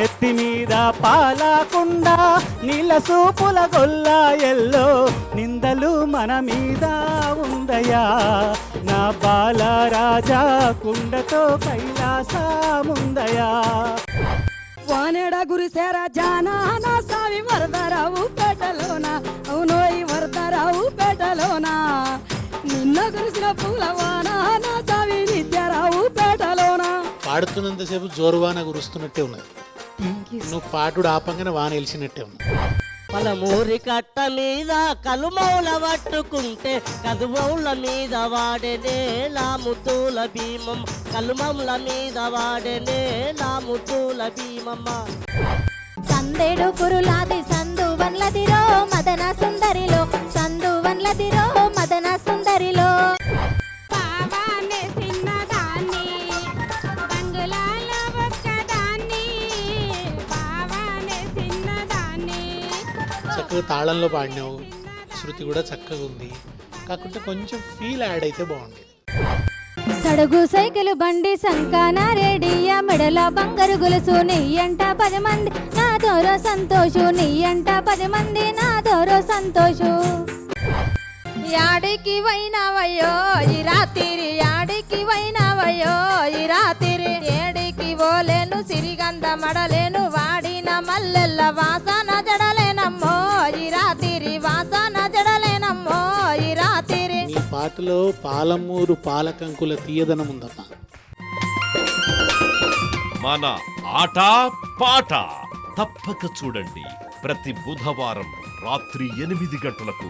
నెత్తి మీద పాలకుండా నీళ్ళ సూపుల గొల్ల ఎల్లో నిందలు మన మీద ఉందయా నా బాల రాజా కుండతో కైలాసముందయా వానేడ గురిసేరా జానా నా సామి వరదరావు పేటలోన అవునోయి వరదరావు పేటలోన నిన్న కురిసిన పూల వాన నా సామి నిత్యరావు పేటలోన. పాడుతున్నంతసేపు జోరువాన కురుస్తున్నట్టే ఉన్నది. నువ్వు పాటుడు ఆపంగానే వాన వెలిసినట్టే ఉంది. పలమూరి కట్ట మీద కలుమౌల పట్టుకుంటే కదుమౌల మీద వాడేనే లాముతూల భీమం కలుమౌల మీద వాడేనే లాముతూల భీమమ్మ. సందేడు కురులాది సందు వన్లదిరో మదన సుందరిలో సందు వన్లదిరో మదన సుందరిలో చక్కగా తాళంలో పాడినావు, శృతి కూడా చక్కగా ఉంది. కాకుంటే కొంచెం ఫీల్ యాడ్ అయితే బాగుండేది. సడుగు సైకిల్ బండి సంకాన రేడియ మెడల బంగారు గొలుసు నెయ్యంట 10 మంది నా దోరో సంతోషు నెయ్యంట 10 మంది నా దోరో సంతోషు. యాడికి వైనవయ్యో ఈ రాత్రి యాడికి వైనవయ్యో ఈ రాత్రి ఏడికి ఓలేను సిరిగంధ మడలేను వాడిన మల్లెల్ల వాసన జడలేనమ్మో ఈ రాత్రి వాసన జడలేనమ్మో ఈ రాత్రి. ఈ పాటలో పాలమూరు పాలకంకుల తీయదనం ఉందమ్మా. మన ఆట పాట తప్పక చూడండి ప్రతి బుధవారం రాత్రి 8 గంటలకు